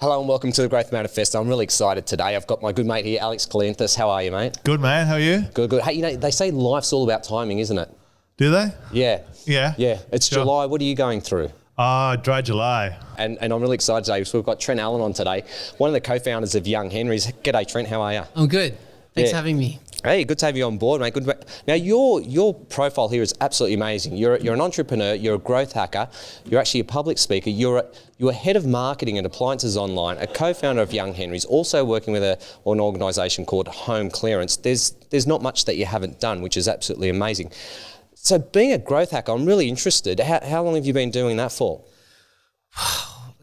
Hello and welcome to the Growth Manifesto. I'm really excited today. I've got my good mate here, Alex Calenthus. How are you, mate? Good, man. How are you? Good, good. Hey, you know, they say life's all about timing, isn't it? Do they? Yeah. Yeah? Yeah. It's Sure. July. What are you going through? Dry July. And I'm really excited today because we've got Trent Allan on today, one of the co-founders of Young Henrys. G'day, Trent. How are you? I'm good. Thanks for having me. Hey, good to have you on board, mate. Good. Now, your profile here is absolutely amazing. You're an entrepreneur. You're a growth hacker. You're actually a public speaker. You're head of marketing and appliances online, a co-founder of Young Henrys, also working with an organisation called Home Clearance. There's not much that you haven't done, which is absolutely amazing. So, being a growth hacker, I'm really interested. How long have you been doing that for?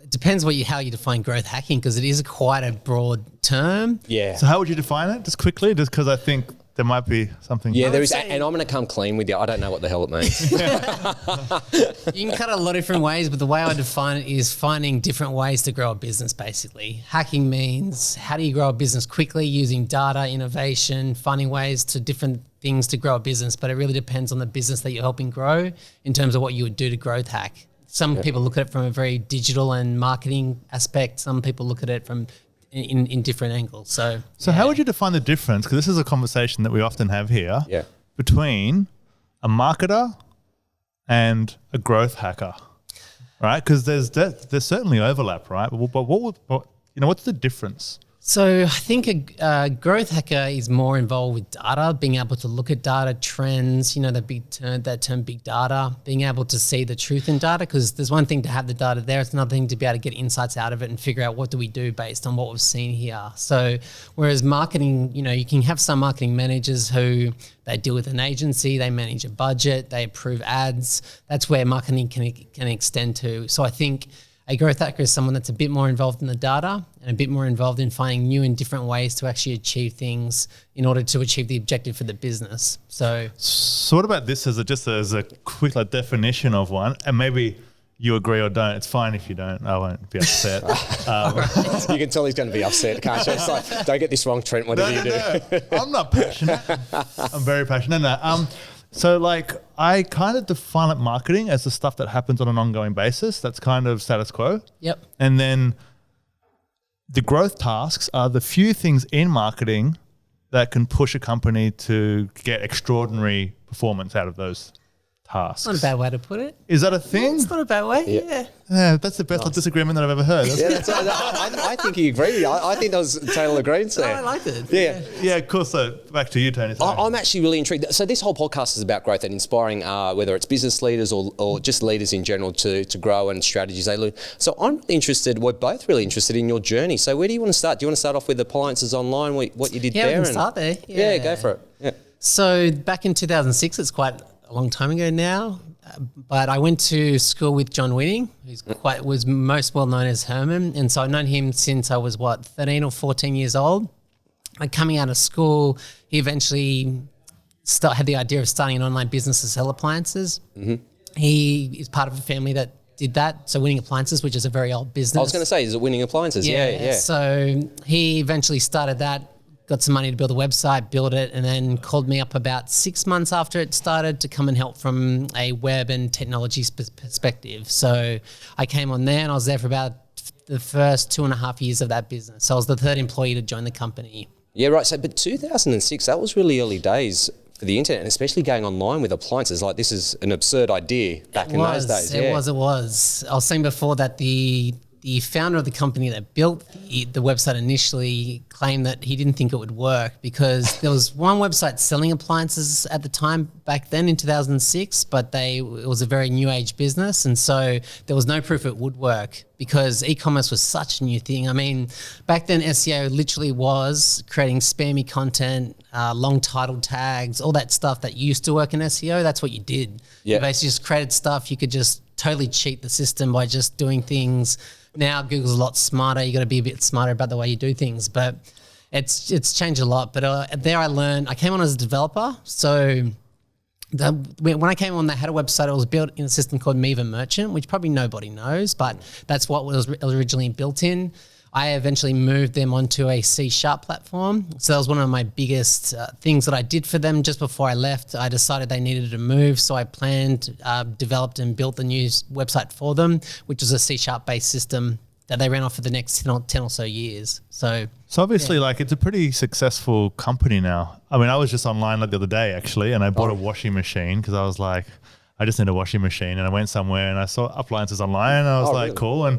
It depends how you define growth hacking, because it is quite a broad term. Yeah. So how would you define it? Just quickly, just because I think there might be something. Yeah, there is, and I'm going to come clean with you. I don't know what the hell it means. You can cut it a lot of different ways, but the way I define it is finding different ways to grow a business, basically. Hacking means how do you grow a business quickly using data, innovation, finding ways to different things to grow a business, but it really depends on the business that you're helping grow in terms of what you would do to growth hack. Some people look at it from a very digital and marketing aspect. Some people look at it from in different angles. So how would you define the difference? Because this is a conversation that we often have here between a marketer and a growth hacker, right? Because there's certainly overlap, right? But what's the difference? So I think a growth hacker is more involved with data, being able to look at data trends, that term big data, being able to see the truth in data, because there's one thing to have the data there, it's another thing to be able to get insights out of it and figure out what do we do based on what we've seen here. So whereas marketing, you can have some marketing managers who they deal with an agency, they manage a budget, they approve ads. That's where marketing can extend to. So I think a growth hacker is someone that's a bit more involved in the data and a bit more involved in finding new and different ways to actually achieve things in order to achieve the objective for the business. So what about this as a quick definition of one? And maybe you agree or don't. It's fine if you don't. I won't be upset. You can tell he's going to be upset, can't you? It's like, don't get this wrong, Trent. Whatever you do. No, I'm not passionate. I'm very passionate. So I kind of define marketing as the stuff that happens on an ongoing basis. That's kind of status quo. Yep. And then the growth tasks are the few things in marketing that can push a company to get extraordinary performance out of those tasks. Not a bad way to put it. Is that a thing? It's not a bad way, yeah. Yeah, that's the best disagreement that I've ever heard. I think you agree with you. I think that was total agreement there. I liked it. Yeah, cool. So back to you, Tony. I'm actually really intrigued. So this whole podcast is about growth and inspiring, whether it's business leaders or just leaders in general to grow and strategies they learn. So I'm interested, we're both really interested in your journey. So where do you want to start? Do you want to start off with appliances online, what you did there? Yeah, we can start there. Yeah, go for it. Yeah. So back in 2006, it's quite a long time ago now, but I went to school with John Whitting, who's was most well known as Herman, and so I've known him since I was 13 or 14 years old. Like coming out of school, he eventually had the idea of starting an online business to sell appliances. Mm-hmm. He is part of a family that did that, so Winning Appliances, which is a very old business. I was going to say, is it Winning Appliances? Yeah. So he eventually started that, got some money to build a website, build it, and then called me up about 6 months after it started to come and help from a web and technology perspective. So I came on there and I was there for about the first 2.5 years of that business. So I was the third employee to join the company. Yeah, right. So, but 2006, that was really early days for the internet, and especially going online with appliances. Like, this is an absurd idea back in those days. It was. I was saying before that the founder of the company that built the website initially claimed that he didn't think it would work because there was one website selling appliances at the time back then in 2006, but it was a very new age business, and so there was no proof it would work because e-commerce was such a new thing. I mean, back then SEO literally was creating spammy content, long title tags, all that stuff that used to work in SEO. That's what you did. You basically just created stuff. You could just totally cheat the system by just doing things. Now Google's a lot smarter. You got to be a bit smarter about the way you do things, but it's changed a lot. But there I learned. I came on as a developer, so when I came on, they had a website. It was built in a system called Miva Merchant, which probably nobody knows, but that's what was originally built in. I eventually moved them onto a C# platform. So that was one of my biggest things that I did for them just before I left. I decided they needed to move, so I planned, developed and built the new website for them, which was a C# based system. that they ran off for the next 10 or so years. So obviously, like, it's a pretty successful company now. I mean, I was just online like the other day actually, and I bought a washing machine because I was like, I just need a washing machine, and I went somewhere and I saw appliances online, and I was like, really? Cool, and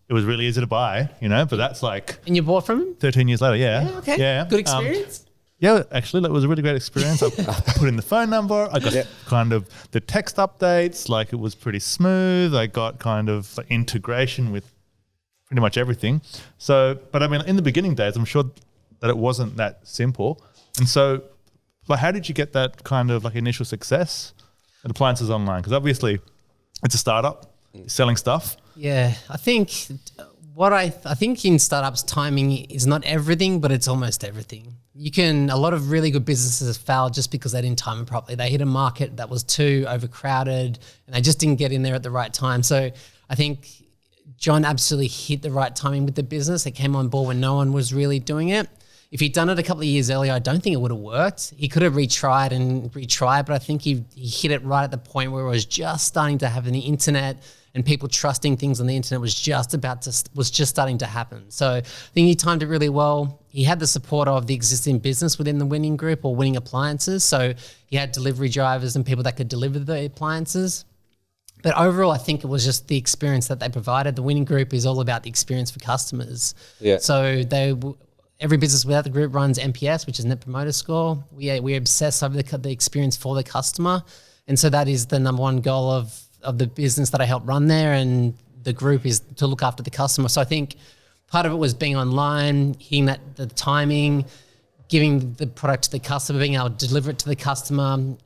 it was really easy to buy, you know. But that's like, and you bought from him 13 years later, yeah. Okay, yeah, good experience. Yeah, actually, that was a really great experience. I put in the phone number. I got kind of the text updates. Like, it was pretty smooth. I got kind of integration with pretty much everything. So, but I mean, in the beginning days, I'm sure that it wasn't that simple. And so, like, how did you get that kind of like initial success at Appliances Online? Because obviously, it's a startup, selling stuff. Yeah, I think I think in startups, timing is not everything, but it's almost everything. A lot of really good businesses fail just because they didn't time it properly. They hit a market that was too overcrowded and they just didn't get in there at the right time. So I think John absolutely hit the right timing with the business. It came on board when no one was really doing it. If he'd done it a couple of years earlier, I don't think it would have worked. He could have retried, but I think he hit it right at the point where it was just starting to have the internet and people trusting things on the internet was just starting to happen. So I think he timed it really well. He had the support of the existing business within the Winning Group or Winning Appliances. So he had delivery drivers and people that could deliver the appliances. But overall, I think it was just the experience that they provided. The Winning Group is all about the experience for customers. Yeah. So every business without the group runs NPS, which is Net Promoter Score. We obsess over the experience for the customer. And so that is the number one goal of the business that I help run there, and the group is to look after the customer. So I think part of it was being online, hitting the timing, giving the product to the customer, being able to deliver it to the customer,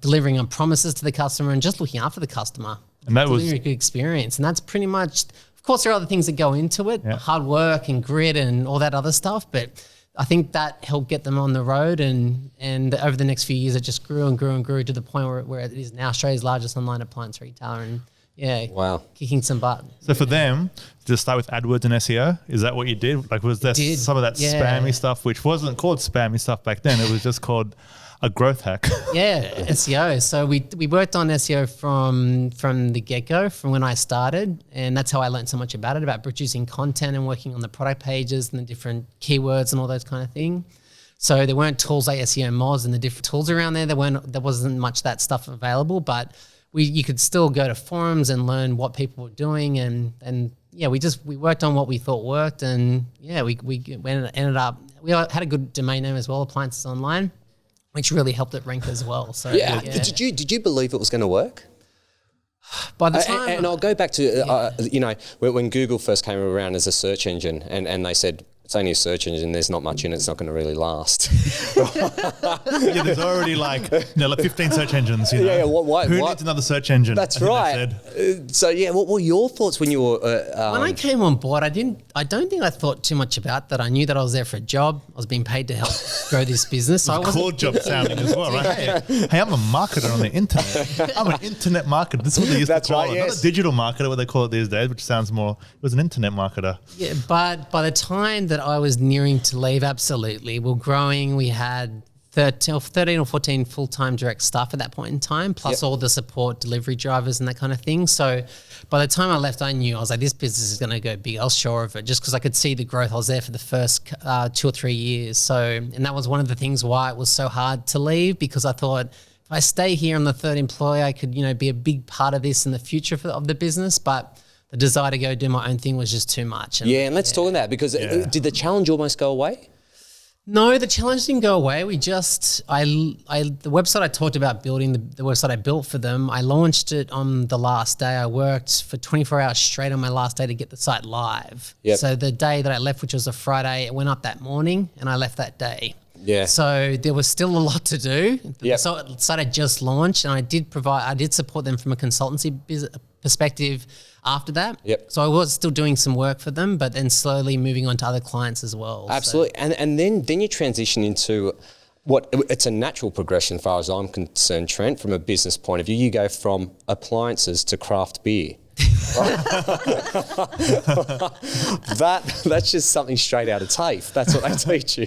delivering on promises to the customer, and just looking after the customer. And that was a good experience. And that's pretty much, of course, there are other things that go into it, hard work and grit and all that other stuff, but I think that helped get them on the road, and over the next few years, it just grew and grew and grew to the point where it is now Australia's largest online appliance retailer, and kicking some butt. So for them, to start with AdWords and SEO, is that what you did? Like, was there some of that spammy stuff, which wasn't called spammy stuff back then? It was just called a growth hack. Yeah, SEO. So we worked on SEO from the get-go, from when I started, and that's how I learned so much about it, about producing content and working on the product pages and the different keywords and all those kind of things. So there weren't tools like SEO Moz and the different tools around there. There wasn't much that stuff available, but you could still go to forums and learn what people were doing, and we worked on what we thought worked, and we ended up, we had a good domain name as well, Appliances Online, which really helped it rank as well. So Did you believe it was going to work? By the time, and I'll go back to when Google first came around as a search engine, and they said, it's only a search engine, there's not much in it, it's not going to really last. There's already like 15 search engines, you know. Who needs another search engine? That's right. What were your thoughts when you were... when I came on board, I don't think I thought too much about that. I knew that I was there for a job. I was being paid to help grow this business. So cool job sounding as well, right? Hey, I'm a marketer on the internet. I'm an internet marketer. This is what they used to call it. Not a digital marketer, what they call it these days, which sounds more... It was an internet marketer. Yeah, but by the time that I was nearing to leave, absolutely. We're growing. We had 13 or 14 full-time direct staff at that point in time, plus all the support, delivery drivers and that kind of thing. So by the time I left, I knew, I was like, this business is going to go big. I was sure of it, just because I could see the growth. I was there for the first 2 or 3 years. And that was one of the things why it was so hard to leave, because I thought, if I stay here, I'm the third employee, I could, be a big part of this in the future of the business. But the desire to go do my own thing was just too much. And let's talk about that, because did the challenge almost go away? No, the challenge didn't go away. We just, the website I talked about building, the website I built for them, I launched it on the last day. I worked for 24 hours straight on my last day to get the site live. So the day that I left, which was a Friday, it went up that morning and I left that day. So there was still a lot to do. The site had just launched, and I did support them from a consultancy perspective after that. So I was still doing some work for them, but then slowly moving on to other clients as well. Absolutely. So. And then you transition into it's a natural progression as far as I'm concerned, Trent, from a business point of view. You go from appliances to craft beer. That's just something straight out of TAFE. That's what they teach you.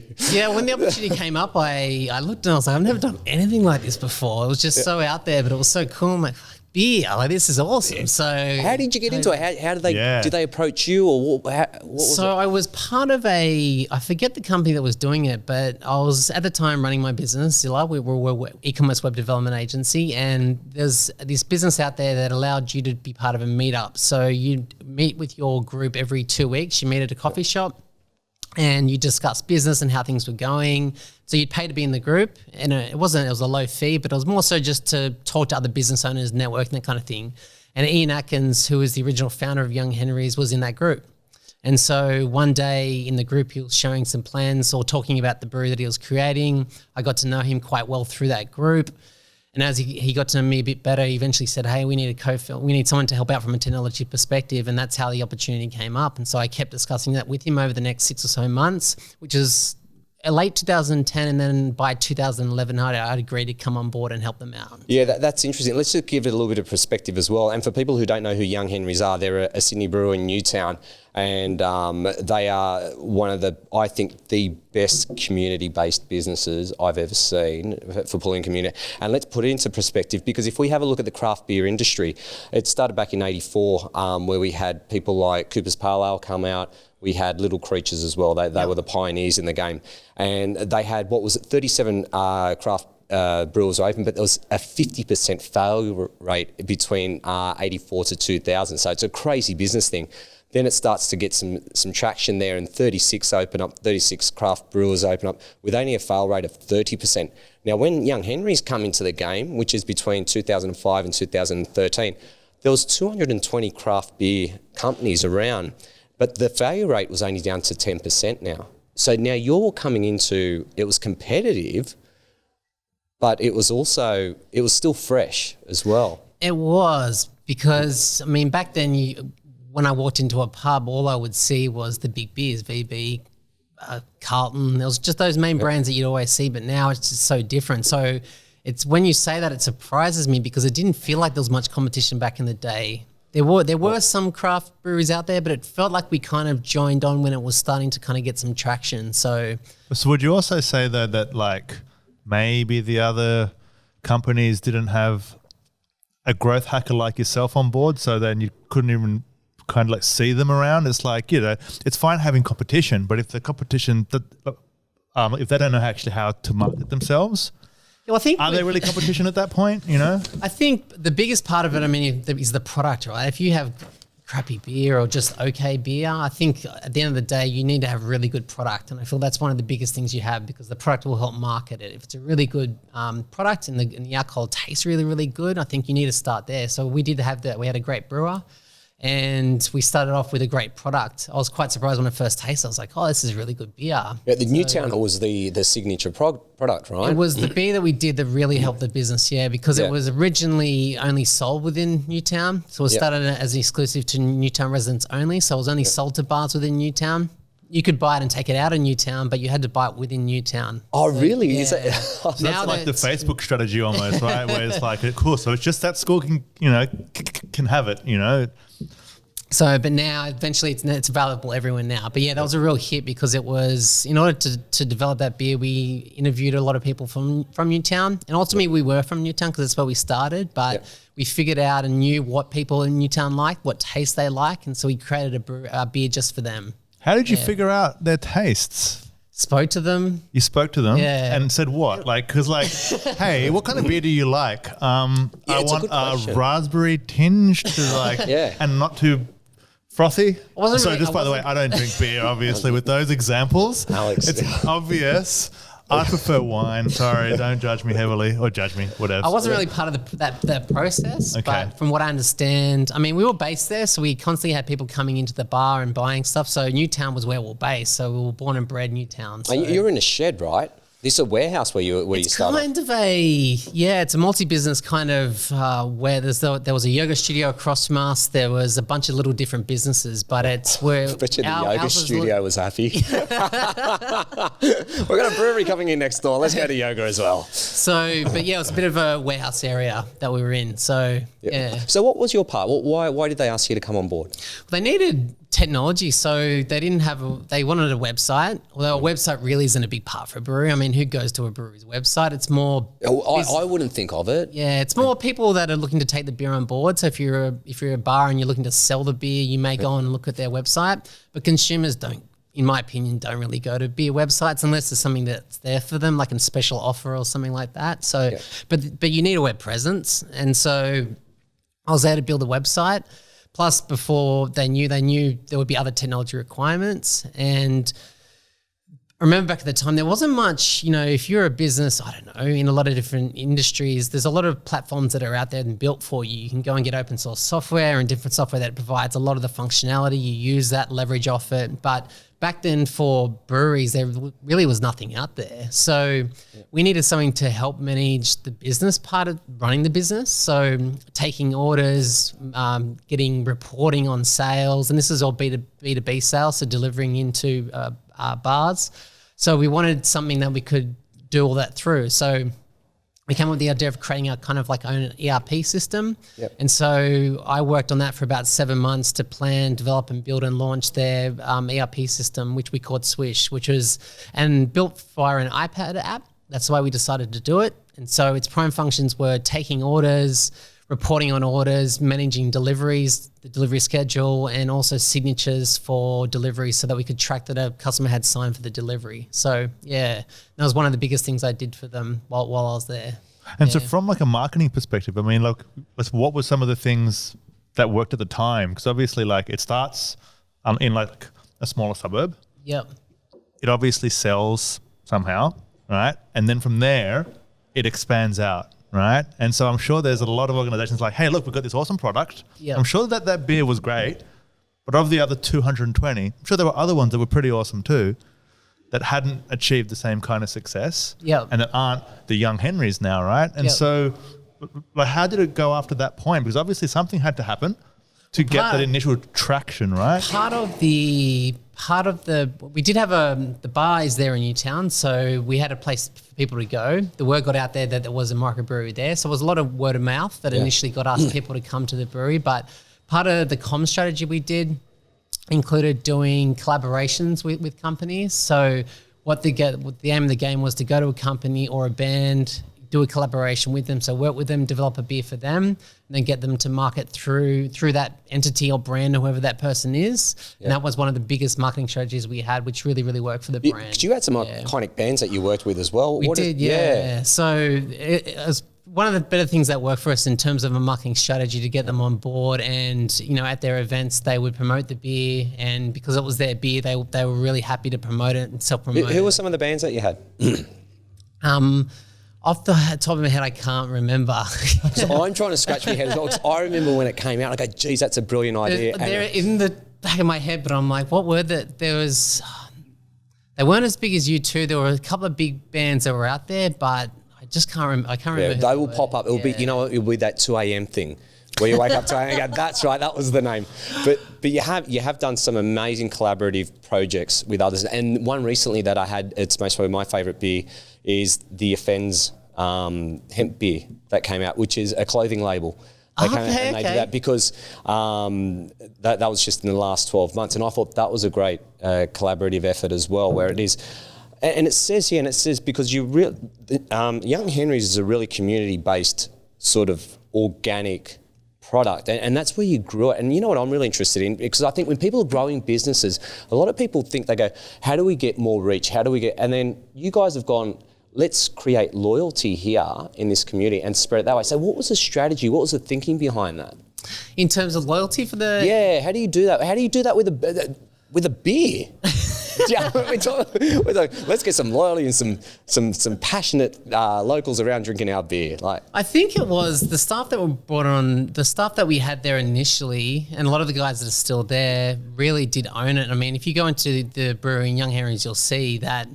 When the opportunity came up, I looked and I was like, I've never done anything like this before. It was just so out there, but it was so cool. I'm like, beer. Like, this is awesome. So how did you get into it? How did they approach you, or what was it? I was part of I forget the company that was doing it, but I was at the time running my business, Zilla. We were e-commerce web development agency, and there's this business out there that allowed you to be part of a meetup. So you'd meet with your group every 2 weeks. You meet at a coffee shop and you discuss business and how things were going. So you'd pay to be in the group, and it was a low fee, but it was more so just to talk to other business owners, network, and that kind of thing. And Ian Atkins, who was the original founder of Young Henry's, was in that group. And so one day in the group, he was showing some plans or talking about the brewery that he was creating. I got to know him quite well through that group. And as he got to know me a bit better, he eventually said, hey, we need someone to help out from a technology perspective. And that's how the opportunity came up. And so I kept discussing that with him over the next 6 or so months, which is late 2010. And then by 2011, I'd agreed to come on board and help them out. Yeah, that's interesting. Let's just give it a little bit of perspective as well. And for people who don't know who Young Henry's are, they're a Sydney brewer in Newtown. And they are one of I think, the best community-based businesses I've ever seen for pulling community. And let's put it into perspective, because if we have a look at the craft beer industry, it started back in '84, where we had people like Cooper's Pale Ale come out. We had Little Creatures as well. They were the pioneers in the game. And they had, 37 craft brewers open, but there was a 50% failure rate between 84 to 2000. So it's a crazy business thing. Then it starts to get some traction there, and 36 craft brewers open up with only a fail rate of 30%. Now, when Young Henry's come into the game, which is between 2005 and 2013, there was 220 craft beer companies around, but the failure rate was only down to 10% now. So now you're coming into, it was competitive, but it was still fresh as well. It was, because, I mean, back then when I walked into a pub, all I would see was the big beers, VB, Carlton. There was just those main brands that you'd always see, but now it's just so different. So it's, when you say that, it surprises me, because it didn't feel like there was much competition back in the day. There were some craft breweries out there, but it felt like we kind of joined on when it was starting to kind of get some traction. So would you also say though that, like, maybe the other companies didn't have a growth hacker like yourself on board, so then you couldn't even kind of like see them around? It's like, it's fine having competition, but if the competition, if they don't know actually how to market themselves, well, I think are they really competition at that point? I think the biggest part of it, I mean, is the product, right? If you have crappy beer or just okay beer, I think at the end of the day, you need to have really good product. And I feel that's one of the biggest things you have, because the product will help market it. If it's a really good product and the alcohol tastes really, really good, I think you need to start there. So we did have that. We had a great brewer, and we started off with a great product. I was quite surprised when I first tasted it. I was like, oh, this is really good beer. Yeah, the Newtown was the signature product, right? It was the beer that we did that really helped the business, because it was originally only sold within Newtown. So it started as exclusive to Newtown residents only. So it was only sold to bars within Newtown. You could buy it and take it out of Newtown, but you had to buy it within Newtown. Oh, really? Yeah. Is that, that's like the Facebook strategy almost, right? Where it's like, cool, so it's just that school can have it, So, but now eventually it's available everywhere now. But yeah, that was a real hit, because it was, in order to develop that beer, we interviewed a lot of people from Newtown, and ultimately we were from Newtown because that's where we started. But we figured out and knew what people in Newtown like, what taste they like, and so we created a beer just for them. How did you figure out their tastes? Spoke to them. You spoke to them, and said what? Like, because hey, what kind of beer do you like? I want a raspberry tinge to and not too frothy. By the way, I don't drink beer, obviously, with those examples. Alex. It's obvious. I prefer wine. Sorry, don't judge me heavily, or judge me, whatever. I wasn't really part of that process, but from what I understand, I mean, we were based there, so we constantly had people coming into the bar and buying stuff. So Newtown was where we were based. So we were born and bred Newtown. So. You're in a shed, right? This is a warehouse where you started? It's kind of it's a multi-business kind of where there was a yoga studio across from us. There was a bunch of little different businesses, but it's where I bet you the yoga studio was happy. We've got a brewery coming in next door. Let's go to yoga as well. So, but yeah, it was a bit of a warehouse area that we were in. So, yeah. So what was your part? Why did they ask you to come on board? They needed Technology. So they wanted a website, although a website really isn't a big part for a brewery. I mean, who goes to a brewery's website? It's more. I wouldn't think of it. Yeah, it's more people that are looking to take the beer on board. So if you're a bar and you're looking to sell the beer, you may go and look at their website. But consumers don't, in my opinion, don't really go to beer websites unless there's something that's there for them, like a special offer or something like that. So, but you need a web presence, and so I was there to build a website. Plus, before they knew there would be other technology requirements. And I remember back at the time, there wasn't much, if you're a business, I don't know, in a lot of different industries, there's a lot of platforms that are out there and built for you. You can go and get open source software and different software that provides a lot of the functionality. You use that, leverage off it. But back then for breweries, there really was nothing out there. So we needed something to help manage the business part of running the business. So taking orders, getting reporting on sales, and this is all B2B sales, so delivering into bars. So we wanted something that we could do all that through. So we came up with the idea of creating a kind of like own ERP system. Yep. And so I worked on that for about 7 months to plan, develop and build and launch their ERP system, which we called Swish, and built via an iPad app. That's why we decided to do it. And so its prime functions were taking orders, reporting on orders, managing deliveries, the delivery schedule, and also signatures for delivery so that we could track that a customer had signed for the delivery. So, that was one of the biggest things I did for them while I was there. And so from like a marketing perspective, I mean, what were some of the things that worked at the time? Because obviously like it starts in like a smaller suburb. Yep. It obviously sells somehow, right? And then from there, it expands out. Right. And so I'm sure there's a lot of organizations like, hey, look, we've got this awesome product. Yep. I'm sure that beer was great, but of the other 220, I'm sure there were other ones that were pretty awesome too that hadn't achieved the same kind of success. Yep. And that aren't the young Henrys now, right? And so like, how did it go after that point? Because obviously something had to happen to get that initial traction, right? We did have the bar is there in Newtown, so we had a place for people to go. The word got out there that there was a microbrewery there, so it was a lot of word of mouth that initially got us people to come to the brewery. But part of the comm strategy we did included doing collaborations with companies. So what the aim of the game was to go to a company or a band, do a collaboration with them, so work with them, develop a beer for them, and then get them to market through that entity or brand or whoever that person is. Yeah. And that was one of the biggest marketing strategies we had, which really, really worked for the brand. You had some iconic bands that you worked with as well. We did. So it was one of the better things that worked for us in terms of a marketing strategy to get them on board. And, at their events, they would promote the beer. And because it was their beer, they were really happy to promote it and self-promote it. Who were some of the bands that you had? Off the top of my head, I can't remember. So I'm trying to scratch my head as well, because I remember when it came out, I go, geez, that's a brilliant idea. They're in the back of my head, but I'm like, what were that? They weren't as big as U2. There were a couple of big bands that were out there, but I just can't remember. I can't remember. They will pop up. It'll be, it'll be that 2 a.m. thing where you wake up to and go, that's right, that was the name. But you have done some amazing collaborative projects with others. And one recently that I had, it's most probably my favourite beer, is the Offends hemp beer that came out, which is a clothing label. They did that because that was just in the last 12 months. And I thought that was a great collaborative effort as well, where it is. And it says here, because Young Henry's is a really community-based sort of organic product, and that's where you grew it. And you know what I'm really interested in, because I think when people are growing businesses, a lot of people think, they go, how do we get more reach? And then you guys have gone, let's create loyalty here in this community and spread it that way. So what was the strategy? What was the thinking behind that? In terms of loyalty for the... Yeah, how do you do that? How do you do that with a beer? Let's get some loyalty and some passionate locals around drinking our beer. I think it was the staff that were brought on, the staff that we had there initially, and a lot of the guys that are still there really did own it. I mean, if you go into the brewery in Young Henry's, you'll see that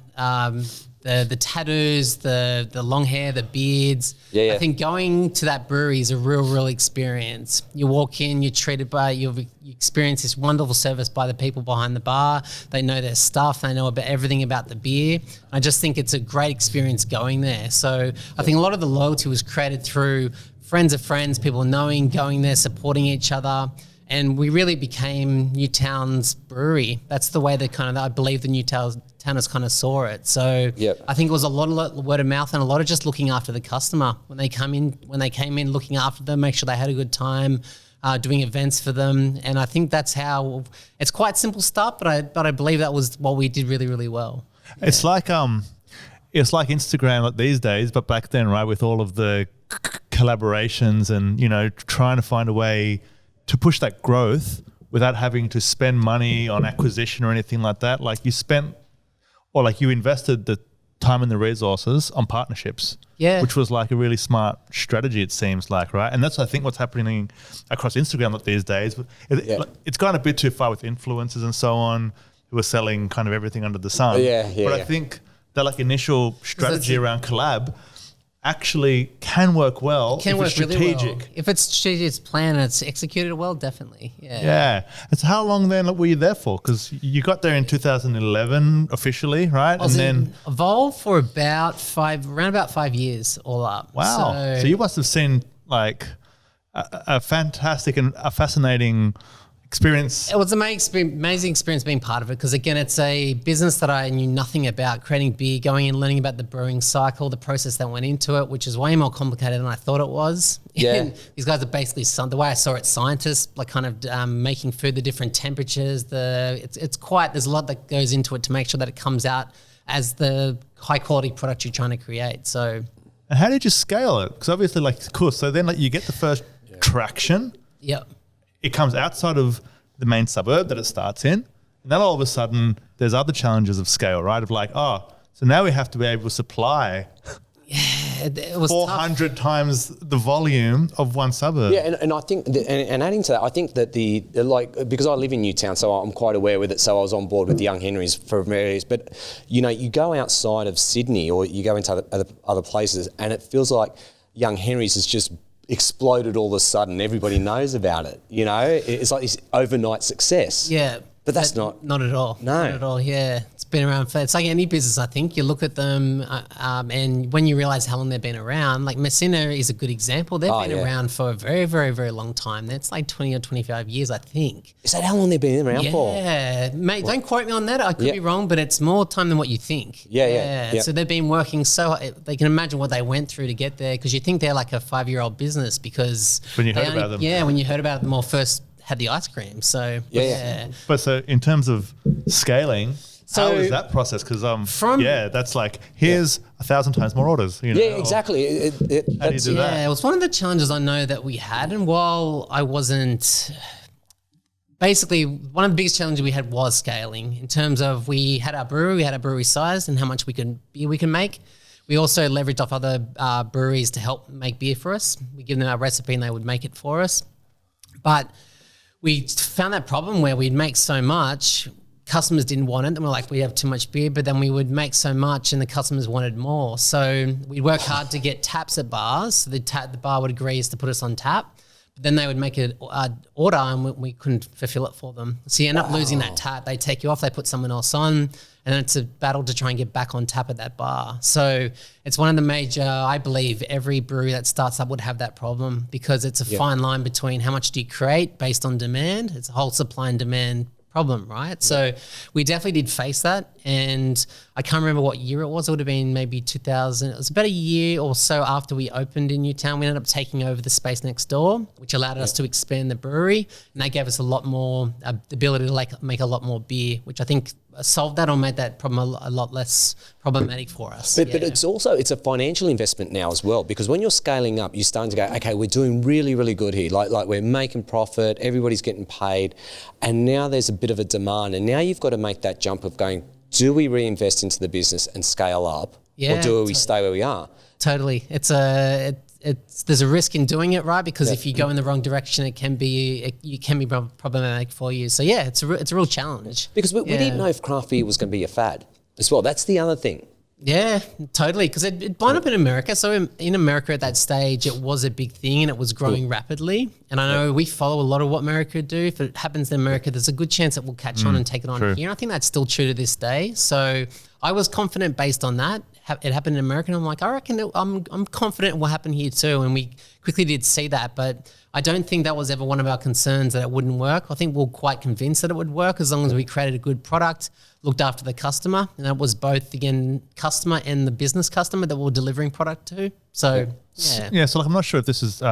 the tattoos, the long hair, the beards. Yeah. I think going to that brewery is a real experience. You walk in, you're treated you experience this wonderful service by the people behind the bar. They know their stuff. They know about everything about the beer. I just think it's a great experience going there. So I think a lot of the loyalty was created through friends of friends, people knowing, going there, supporting each other. And we really became Newtown's brewery. That's the way that I believe the Newtowners kind of saw it. So I think it was a lot of word of mouth and a lot of just looking after the customer when they came in, looking after them, make sure they had a good time, doing events for them. And I think that's how it's quite simple stuff, but I believe that was what we did really, really well. Yeah. It's like Instagram these days, but back then, right, with all of the collaborations and, trying to find a way to push that growth without having to spend money on acquisition or anything like that. Like you invested the time and the resources on partnerships, which was like a really smart strategy, it seems like, right? And that's, I think, what's happening across Instagram these days. It's gone a bit too far with influencers and so on who are selling kind of everything under the sun. But I think that initial strategy around collab actually can work well if it's strategic. Really well. If it's strategic, it's planned and it's executed well, definitely. Yeah. And so how long then were you there for? Because you got there in 2011 officially, right? And then Evolve for around about 5 years all up. Wow. So you must have seen a fantastic and a fascinating experience. It was an amazing experience being part of it because, again, it's a business that I knew nothing about, creating beer, going and learning about the brewing cycle, the process that went into it, which is way more complicated than I thought it was. Yeah. These guys are basically, the way I saw it, scientists, making food, the different temperatures. There's a lot that goes into it to make sure that it comes out as the high quality product you're trying to create. So, and how did you scale it? Because obviously, cool. So then you get the first traction. Yep. It comes outside of the main suburb that it starts in. And then all of a sudden, there's other challenges of scale, right? Of so now we have to be able to supply it was 400 times the volume of one suburb. Yeah, and I think, and adding to that, I think that because I live in Newtown, so I'm quite aware with it, so I was on board with the Young Henrys for various, but you go outside of Sydney or you go into other places and it feels like Young Henrys is just exploded all of a sudden. Everybody knows about it. It's like this overnight success. Yeah, but that's not at all. No, not at all. Yeah, it's been around it's like any business. I think you look at them, and when you realize how long they've been around, like Messina is a good example. They've been around for a very, very, very long time. That's like 20 or 25 years, I think. Is that how long they've been around for? Yeah, mate. Don't quote me on that. I could be wrong, but it's more time than what you think. Yeah. So they've been working so they can imagine what they went through to get there, because you think they're like a 5-year-old business because when you heard about them. Yeah, when you heard about them or first had the ice cream. So But so in terms of scaling, how is that process? Because that's here's 1,000 times more orders. Yeah, exactly. How do you do that? It was one of the challenges I know that we had, and while I wasn't. Basically, one of the biggest challenges we had was scaling in terms of we had our brewery size and how much beer we can make. We also leveraged off other breweries to help make beer for us. We give them our recipe and they would make it for us. But we found that problem where we'd make so much, customers didn't want it. And we're like, we have too much beer, but then we would make so much and the customers wanted more. So we'd work hard to get taps at bars. So the bar would agree to put us on tap. But then they would make an order and we couldn't fulfill it for them. So you end up losing that tap. They take you off, they put someone else on, and then it's a battle to try and get back on tap at that bar. So it's one of the major, I believe every brewery that starts up would have that problem, because it's a fine line between how much do you create based on demand. It's a whole supply and demand problem, right? So we definitely did face that, and I can't remember what year it was. It would have been maybe 2000. It was about a year or so after we opened in Newtown. We ended up taking over the space next door, which allowed us to expand the brewery, and that gave us a lot more the ability to make a lot more beer, which I think solved that or made that problem a lot less problematic for us. But it's a financial investment now as well, because when you're scaling up, you're starting to go, okay, we're doing really, really good here. Like we're making profit, everybody's getting paid, and now there's a bit of a demand, and now you've got to make that jump of going, do we reinvest into the business and scale up, or do we stay where we are? Totally. There's a risk in doing it, right? Because if you go in the wrong direction, it can be problematic for you. So it's a real challenge. Because we didn't know if craft beer was going to be a fad as well. That's the other thing. Yeah, totally. Because it blown up in America. So in America at that stage, it was a big thing and it was growing rapidly. And I know we follow a lot of what America do. If it happens in America, there's a good chance it will catch on and take it on here. And I think that's still true to this day. So I was confident based on that. it happened in America. And I'm like, I reckon I'm confident it will happen here too. And we quickly did see that, but I don't think that was ever one of our concerns that it wouldn't work. I think we're quite convinced that it would work as long as we created a good product, looked after the customer, and that was both, again, customer and the business customer that we're delivering product to. So, yeah. Yeah, so like, I'm not sure if this is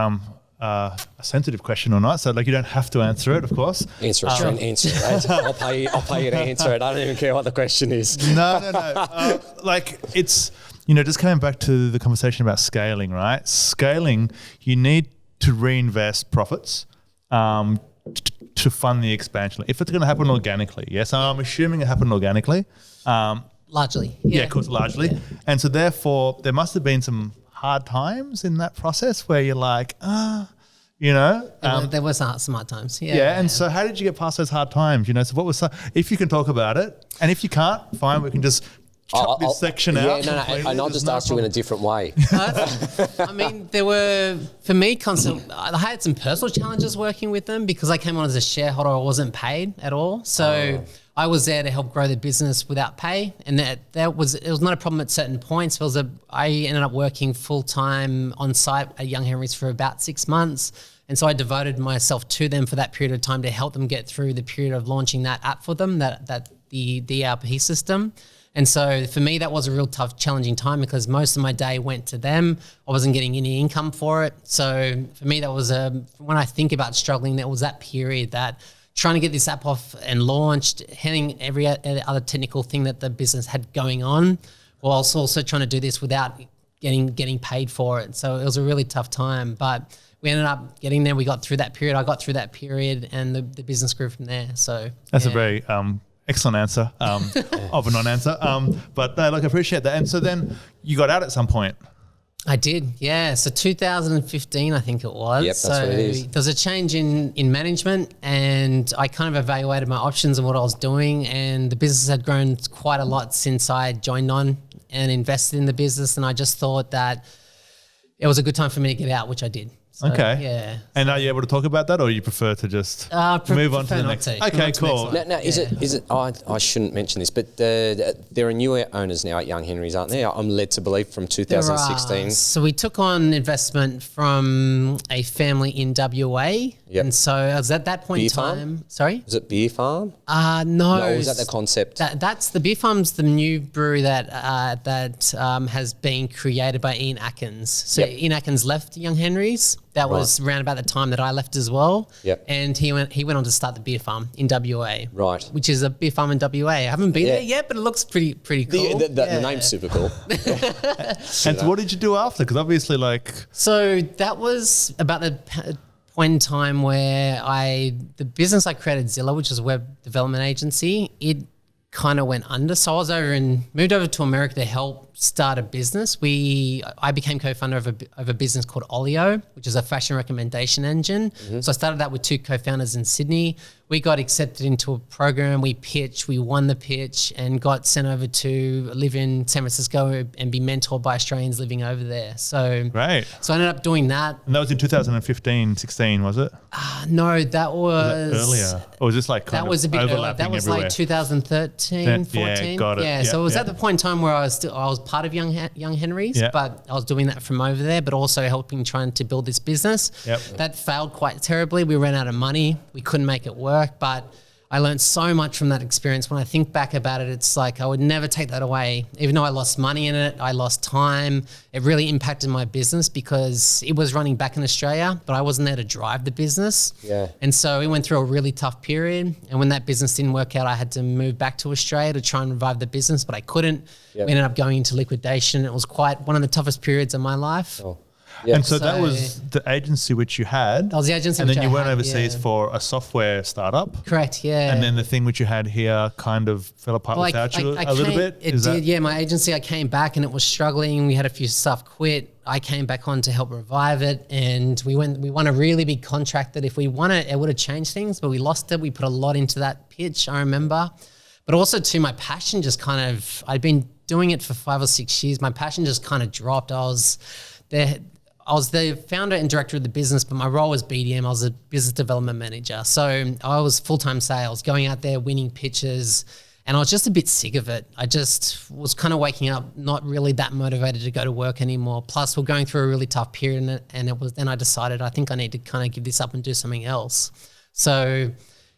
a sensitive question or not, so like you don't have to answer it, of course. Answer it, Trent, answer it. I'll pay you to answer it. I don't even care what the question is. No. Like it's, just coming back to the conversation about scaling, right? Scaling, you need to reinvest profits to fund the expansion. If it's going to happen organically, yes, I'm assuming it happened organically. Largely. Yeah, of course, largely. Yeah. And so therefore, there must have been some hard times in that process where you're like, there were some hard times. Yeah. And so how did you get past those hard times? So what was, if you can talk about it, and if you can't, fine, we can just chop this section out. Yeah, no, and I'll just ask you in a different way. I mean, there were, for me, I had some personal challenges working with them because I came on as a shareholder. I wasn't paid at all. So I was there to help grow the business without pay. And it was not a problem at certain points. I ended up working full-time on site at Young Henry's for about 6 months. And so I devoted myself to them for that period of time to help them get through the period of launching that app for them, the ERP system. And so for me, that was a real tough, challenging time because most of my day went to them. I wasn't getting any income for it. So for me, that was when I think about struggling, that was that period that trying to get this app off and launched, handling every other technical thing that the business had going on, whilst also trying to do this without getting paid for it. So it was a really tough time, but we ended up getting there. We got through that period. I got through that period and the business grew from there. So that's a very excellent answer of a non-answer. But I appreciate that. And so then you got out at some point. I did, yeah. So 2015, I think it was. Yep, that's what it is. There was a change in management and I kind of evaluated my options and what I was doing, and the business had grown quite a lot since I joined on and invested in the business, and I just thought that it was a good time for me to get out, which I did. So, okay. Yeah. And are you able to talk about that, or you prefer to just move on to the next? Okay, cool. Now, is it? I shouldn't mention this, but there are newer owners now at Young Henry's, aren't there? I'm led to believe from 2016. So we took on investment from a family in WA, and so I was at that point in time. Farm? Sorry, was it Beer Farm? No. No, was that the concept? That's the Beer Farm's the new brewery that has been created by Ian Atkins. So Ian Atkins left Young Henry's. That was around about the time that I left as well. Yep. And he went on to start the Beer Farm in WA. Right. Which is a beer farm in WA. I haven't been there yet, but it looks pretty cool. The name's super cool. And so what did you do after? Because obviously So that was about the point in time where the business I created, Zilla, which is a web development agency, it kind of went under. So I moved over to America to help start a business. I became co-founder of a business called Olio, which is a fashion recommendation engine. Mm-hmm. So I started that with 2 co-founders in Sydney. We got accepted into a program. We pitched, we won the pitch and got sent over to live in San Francisco and be mentored by Australians living over there. So great. So I ended up doing that. And that was in 2015, 16, was it? No, that was earlier. Or was this like kind that was a bit earlier. That was everywhere? Like 2013, 14. Yeah, got it. Yeah, so it was at the point in time where I was part of Young Henry's, but I was doing that from over there, but also trying to build this business. Yep. That failed quite terribly. We ran out of money. We couldn't make it work, but I learned so much from that experience. When I think back about it, it's like I would never take that away. Even though I lost money in it, I lost time. It really impacted my business because it was running back in Australia, but I wasn't there to drive the business. Yeah. And so we went through a really tough period. And when that business didn't work out, I had to move back to Australia to try and revive the business, but I couldn't. Yep. We ended up going into liquidation. It was quite one of the toughest periods of my life. Oh. Yeah. And so that was the agency which you had. That was the agency and which then you went had, overseas for a software startup. Correct, yeah. And then the thing which you had here kind of fell apart without you a little bit? It did, yeah. My agency, I came back and it was struggling. We had a few staff quit. I came back on to help revive it, and we won a really big contract that if we won it, it would have changed things, but we lost it. We put a lot into that pitch, I remember. But also too, my passion just I'd been doing it for 5 or 6 years. My passion just kind of dropped. I was the founder and director of the business, but my role was BDM. I was a business development manager. So I was full-time sales, going out there, winning pitches And I was just a bit sick of it. I just was kind of waking up not really that motivated to go to work anymore. Plus, we're going through a really tough period, and it was then I decided I think I need to kind of give this up and do something else. So,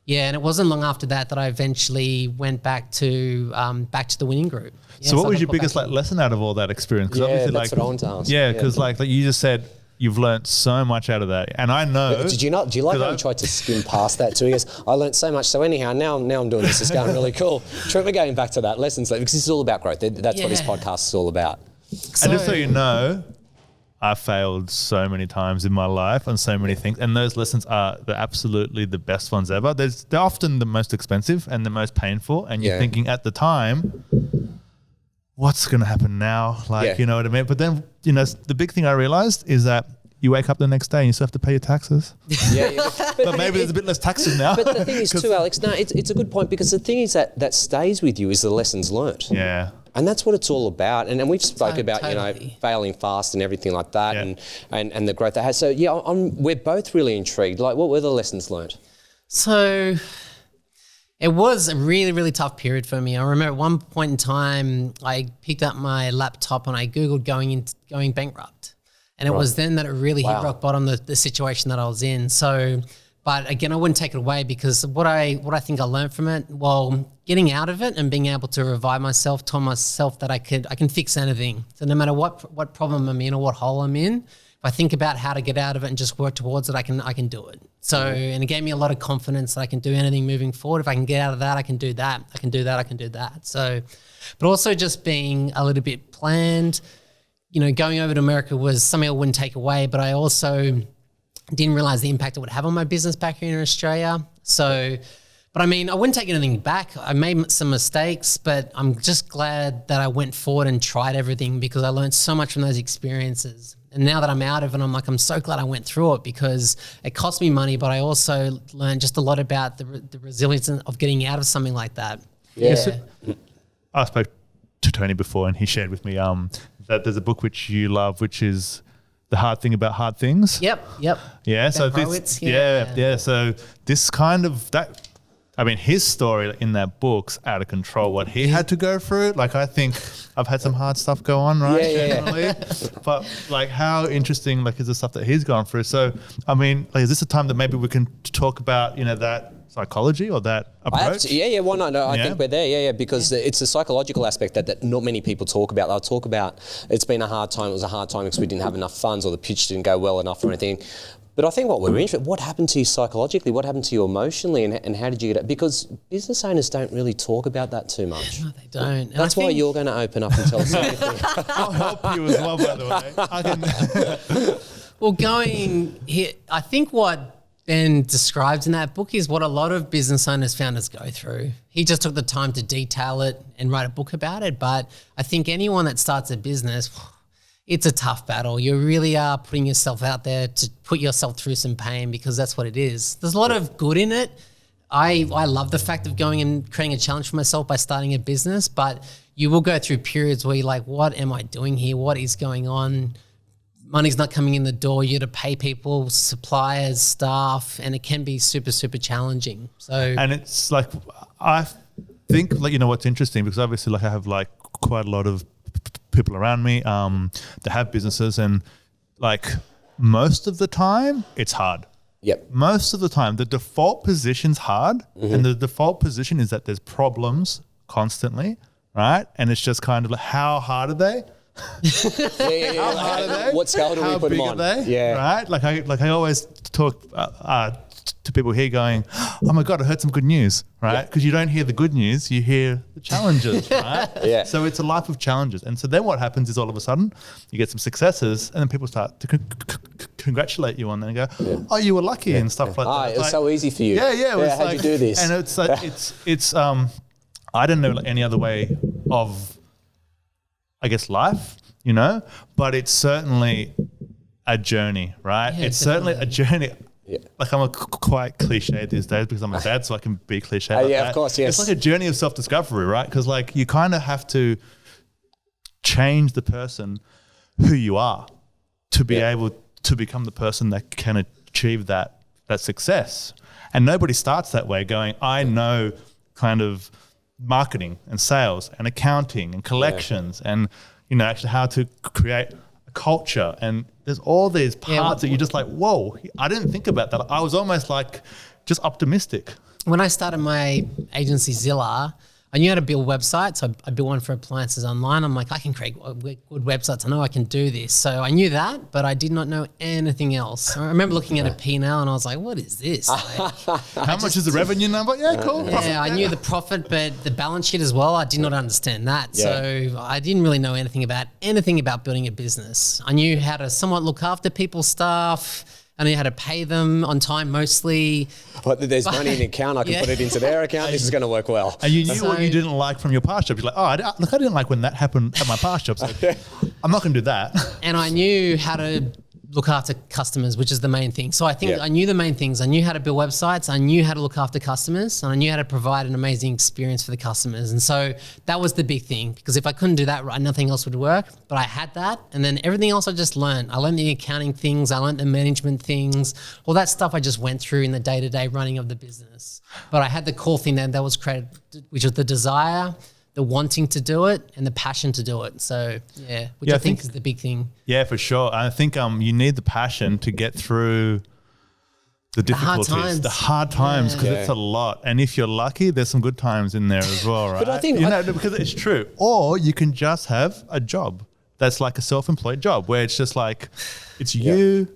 yeah, and it wasn't long after that I eventually went back to the winning group. Yeah, so what was your biggest lesson out of all that experience? Yeah, obviously, that's what I want to ask. Yeah, because like you just said, you've learned so much out of that, and I know. Did you not? Do you like how you tried to skim past that too? He goes, I learned so much. So anyhow, now I'm doing this. It's going really cool. Trent, we're going back to that lessons because this is all about growth. That's what this podcast is all about. And just so you know, I failed so many times in my life on so many things, and those lessons are absolutely the best ones ever. They're often the most expensive and the most painful, and you're thinking at the time, what's going to happen now? Like, you know what I mean? But then, you know, the big thing I realized is that you wake up the next day and you still have to pay your taxes. But maybe there's a bit less taxes now. But the thing is too, Alex, no, it's a good point, because the thing is that stays with you is the lessons learnt. Yeah. And that's what it's all about. And we've spoke about, you know, failing fast and everything like that, and the growth that has. So, yeah, we're both really intrigued. Like, what were the lessons learnt? So it was a really, really tough period for me. I remember at one point in time, I picked up my laptop and I Googled going bankrupt. And it was then that it really hit rock bottom, the situation that I was in. So, but again, I wouldn't take it away, because what I think I learned from it, well, getting out of it and being able to revive myself, told myself that I can fix anything. So no matter what problem I'm in or what hole I'm in, if I think about how to get out of it and just work towards it, I can do it. So, and it gave me a lot of confidence that I can do anything moving forward. If I can get out of that, I can do that. I can do that. I can do that. So, but also just being a little bit planned. You know, going over to America was something I wouldn't take away, but I also didn't realize the impact it would have on my business back here in Australia. So, but I mean, I wouldn't take anything back. I made some mistakes, but I'm just glad that I went forward and tried everything, because I learned so much from those experiences. And now that I'm out of it, I'm so glad I went through it, because it cost me money, but I also learned just a lot about the resilience of getting out of something like that. Yeah. I spoke to Tony before, and he shared with me that there's a book which you love, which is The Hard Thing About Hard Things. Yep. Yeah. Ben So Horowitz, this, So this kind of that. I mean, his story in that book's out of control. What he had to go through, like, I think I've had some hard stuff go on, right? Yeah. But like, how interesting, like, is the stuff that he's gone through? So, I mean, like, is this a time that maybe we can talk about, you know, that psychology or that approach? Why not? No, I think we're there, because it's a psychological aspect that not many people talk about. They'll talk about it's been a hard time, it was a hard time because we didn't have enough funds or the pitch didn't go well enough or anything. But I think what we're interested, what happened to you psychologically, what happened to you emotionally, and how did you get it? Because business owners don't really talk about that too much. No, they don't. That's why you're going to open up and tell us everything. I'll help you as well, by the way. Well, going here, I think what Ben describes in that book is what a lot of business owners, founders go through. He just took the time to detail it and write a book about it. But I think anyone that starts a business, it's a tough battle. You really are putting yourself out there to put yourself through some pain, because that's what it is. There's a lot of good in it. I love the fact of going and creating a challenge for myself by starting a business, but you will go through periods where you're like, what am I doing here? What is going on? Money's not coming in the door. You got to pay people, suppliers, staff, and it can be super, super challenging. So, and it's like, I think, like, you know, what's interesting, because obviously, like, I have like quite a lot of people around me that have businesses, and like most of the time it's hard. Yep. Most of the time the default position's hard, and the default position is that there's problems constantly, right? And it's just kind of like, how hard are they? How hard are they? What scale do we put them on? Are they? Yeah. Right? Like I always talk to people here going, oh my God, I heard some good news, right? Because you don't hear the good news, you hear the challenges, right? Yeah. So it's a life of challenges. And so then what happens is all of a sudden you get some successes, and then people start to congratulate you on that and go, oh, you were lucky and stuff like that. It was so easy for you. Yeah. How'd you do this? And it's like, it's I don't know any other way of, I guess, life, you know, but it's certainly a journey, right? Yeah, it's certainly a journey. Yeah. Like, I'm quite cliche these days because I'm a dad, so I can be cliche like that. Of course, yes. It's like a journey of self-discovery, right? Because like you kind of have to change the person who you are to be able to become the person that can achieve that success. And nobody starts that way going, I know kind of marketing and sales and accounting and collections and, actually how to create a culture. And there's all these parts that you're just like, whoa, I didn't think about that. I was almost like just optimistic. When I started my agency Zilla, I knew how to build websites. I built one for appliances online. I'm like, I can create good websites. I know I can do this. So I knew that, but I did not know anything else. I remember looking at a P&L and I was like, what is this? How much is the revenue number? Yeah, cool. Yeah, I knew the profit, but the balance sheet as well, I did not understand that. Yeah. So I didn't really know anything about building a business. I knew how to somewhat look after people's stuff. I knew how to pay them on time mostly. But there's money in the account. I can put it into their account. This is going to work well. And you knew what you didn't like from your past job. You're like, I didn't like when that happened at my past job. So I'm not going to do that. And I knew how to look after customers, which is the main thing. So I think I knew the main things. I knew how to build websites. I knew how to look after customers, and I knew how to provide an amazing experience for the customers. And so that was the big thing, because if I couldn't do that, nothing else would work. But I had that, and then everything else I just learned. I learned the accounting things. I learned the management things. All that stuff I just went through in the day-to-day running of the business. But I had the core thing that was created, which was the desire, the wanting to do it, and the passion to do it. So I think is the big thing. Yeah, for sure. I think you need the passion to get through the difficulties, the hard times, because it's a lot. And if you're lucky, there's some good times in there as well, right? But I think because it's true. Or you can just have a job that's like a self-employed job where it's just like it's you.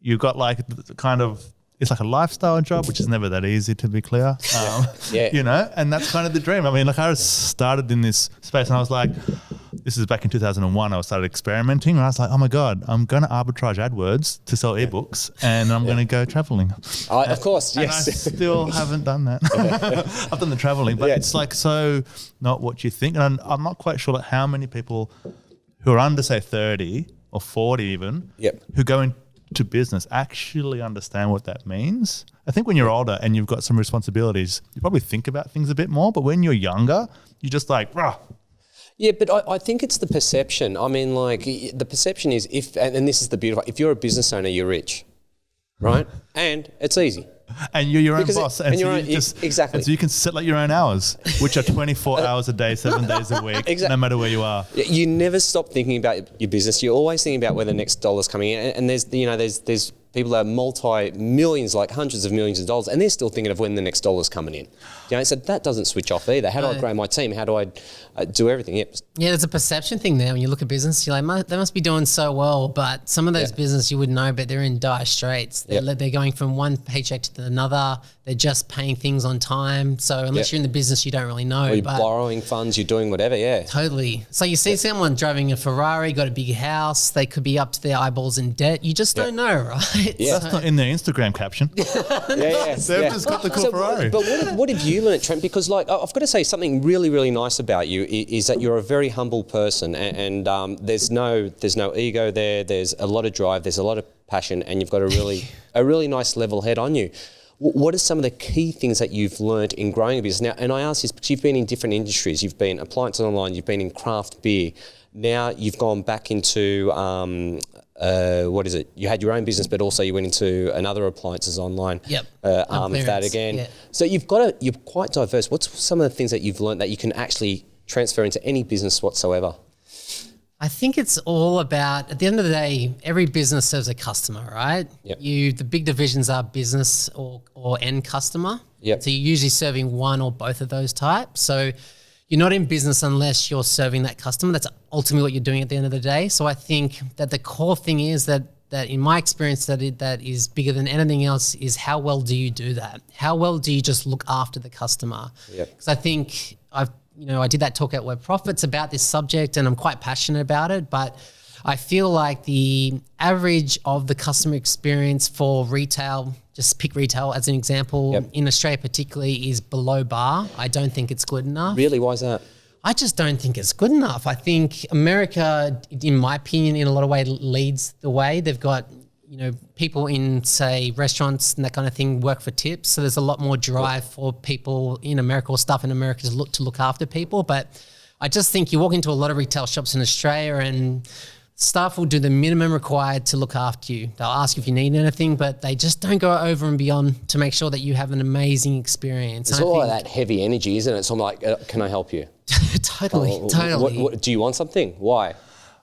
You've got like the kind of. It's like a lifestyle job, which is never that easy, to be clear. And that's kind of the dream. I mean, like I started in this space and I was like, this is back in 2001, I started experimenting and I was like, oh my God, I'm going to arbitrage AdWords to sell ebooks and I'm going to go traveling. Of course, yes. And I still haven't done that. I've done the traveling, but it's like so not what you think. And I'm not quite sure how many people who are under, say, 30 or 40 even, who go into business actually understand what that means. I think when you're older and you've got some responsibilities, you probably think about things a bit more, but when you're younger, you're just like, rah. Yeah, but I think it's the perception. I mean, like the perception is and this is the beautiful, if you're a business owner, you're rich, right? And it's easy. And you're your own boss. Exactly. And so you can set like your own hours, which are 24 hours a day, 7 days a week, no matter where you are. You never stop thinking about your business. You're always thinking about where the next dollar's coming in. And there's people that are multi-millions, like hundreds of millions of dollars, and they're still thinking of when the next dollar's coming in. So that doesn't switch off either. How do I grow my team? How do I do everything? Yep. Yeah, there's a perception thing there. When you look at business, you're like, they must be doing so well. But some of those business you wouldn't know, but they're in dire straits. They're going from one paycheck to another. They're just paying things on time. So unless you're in the business, you don't really know. Or you're borrowing funds, you're doing whatever, Totally. So you see someone driving a Ferrari, got a big house, they could be up to their eyeballs in debt. You just don't know, right? Yeah. That's not in their Instagram caption. They've just got the cool Ferrari. But what have you learned, Trent? Because like I've got to say something really, really nice about you is that you're a very humble person, and there's no ego there. There's a lot of drive. There's a lot of passion, and you've got a really nice level head on you. What are some of the key things that you've learned in growing a business? Now, and I ask this because you've been in different industries. You've been appliances online. You've been in craft beer. Now you've gone back into what is it? You had your own business, but also you went into another appliances online. Arm of that again. Yeah. So you're quite diverse. What's some of the things that you've learned that you can actually transfer into any business whatsoever? I think it's all about, at the end of the day, every business serves a customer, right? The big divisions are business or end customer. So you're usually serving one or both of those types. So you're not in business unless you're serving that customer. That's ultimately what you're doing at the end of the day. So I think that the core thing is that in my experience that is bigger than anything else is how well do you do that? How well do you just look after the customer? Because I think I did that talk at Web Profits about this subject and I'm quite passionate about it, but I feel like the average of the customer experience for retail, just pick retail as an example, in Australia particularly, is below bar. I don't think it's good enough. Really? Why is that? I just don't think it's good enough. I think America, in my opinion, in a lot of ways leads the way. They've got, people in, say, restaurants and that kind of thing work for tips. So there's a lot more drive for people in America or stuff in America to look after people. But I just think you walk into a lot of retail shops in Australia and staff will do the minimum required to look after you. They'll ask if you need anything, but they just don't go over and beyond to make sure that you have an amazing experience. It's all that heavy energy, isn't it? So I'm like, can I help you? Totally. What, do you want something? Why?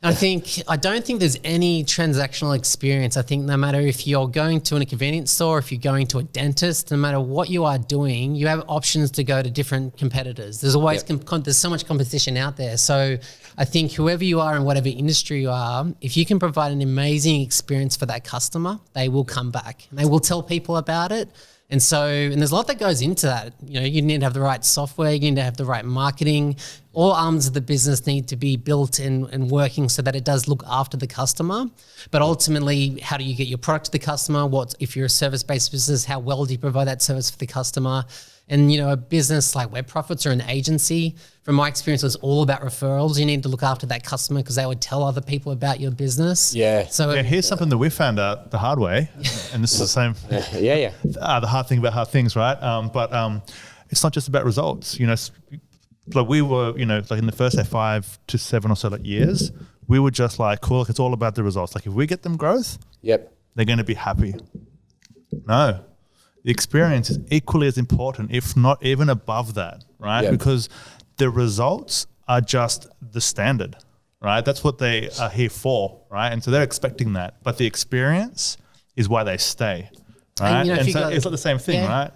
I don't think there's any transactional experience. I think no matter if you're going to a convenience store, if you're going to a dentist, no matter what you are doing, you have options to go to different competitors. There's always there's so much competition out there. So I think whoever you are in whatever industry you are, if you can provide an amazing experience for that customer, they will come back and they will tell people about it. And there's a lot that goes into that. You know, you need to have the right software, you need to have the right marketing. All arms of the business need to be built and working so that it does look after the customer. But ultimately, how do you get your product to the customer? If you're a service-based business, how well do you provide that service for the customer? And, you know, a business like Web Profits or an agency, from my experience, was all about referrals. You need to look after that customer because they would tell other people about your business. Yeah. So here's something that we found out the hard way, and this is the same. The hard thing about hard things, right? But it's not just about results. You know, like we were, you know, like in the first 5 to 7 or so like years, we were just like, cool, like it's all about the results. Like if we get them growth, they're going to be happy. No. The experience is equally as important, if not even above that, right? Because the results are just the standard, right? That's what they are here for, right? And so they're expecting that. But the experience is why they stay, right? And so it's not the same thing, right?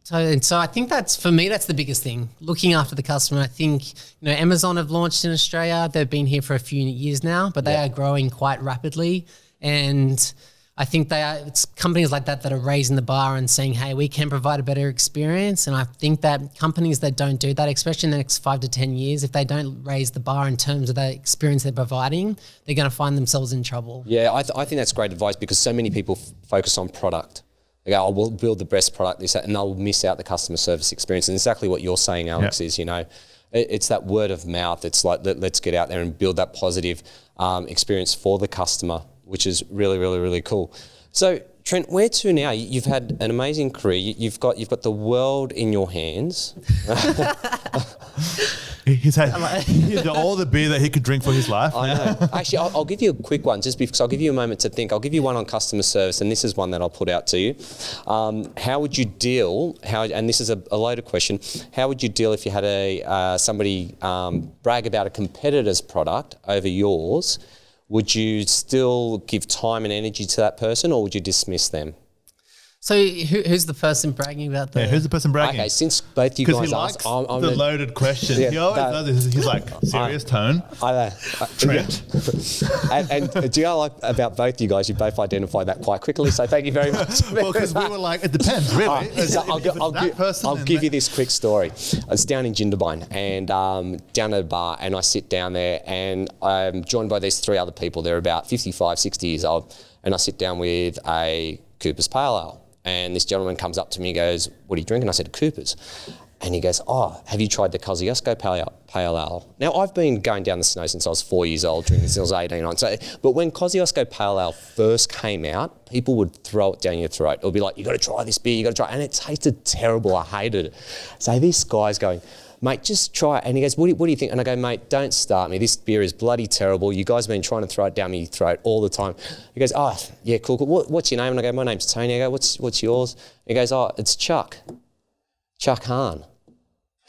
So I think for me, that's the biggest thing, looking after the customer. I think, you know, Amazon have launched in Australia. They've been here for a few years now, but they are growing quite rapidly. And I think it's companies like that are raising the bar and saying, hey, we can provide a better experience. And I think that companies that don't do that, especially in the next 5 to 10 years, if they don't raise the bar in terms of the experience they're providing, they're going to find themselves in trouble. Yeah, I think that's great advice because so many people focus on product. They go, we'll build the best product, and they'll miss out the customer service experience. And exactly what you're saying, Alex, is, you know, it's that word of mouth. It's like, let's get out there and build that positive experience for the customer, which is really, really, really cool. So, Trent, where to now? You've had an amazing career. You've got the world in your hands. He's had all the beer that he could drink for his life. I know. Actually, I'll give you a quick one, just because I'll give you a moment to think. I'll give you one on customer service, and this is one that I'll put out to you. How would you deal? And this is a loaded question. How would you deal if you had somebody brag about a competitor's product over yours? Would you still give time and energy to that person, or would you dismiss them? So who's the person bragging about that? Yeah, who's the person bragging? Okay, since both you guys asked, I'm the loaded question. He always does this. He's like, serious tone. Trent. and do you know, like, about both you guys, you both identified that quite quickly, so thank you very much. Well, because we were like, it depends, really. I'll give you this quick story. I was down in Jindabyne and down at a bar, and I sit down there and I'm joined by these 3 other people. They're about 55, 60 years old, and I sit down with a Cooper's Pale Ale. And this gentleman comes up to me and goes, what are you drinking? I said, Cooper's. And he goes, have you tried the Kosciuszko Pale Ale? Now, I've been going down the snow since I was 4 years old, drinking since I was 18. But when Kosciuszko Pale Ale first came out, people would throw it down your throat. It would be like, you got to try this beer, you got to try it. And it tasted terrible. I hated it. So this guy's going, mate, just try it. And he goes, what do you think? And I go, mate, don't start me. This beer is bloody terrible. You guys have been trying to throw it down my throat all the time. He goes, yeah, cool. What's your name? And I go, my name's Tony. I go, what's yours? And he goes, it's Chuck Hahn,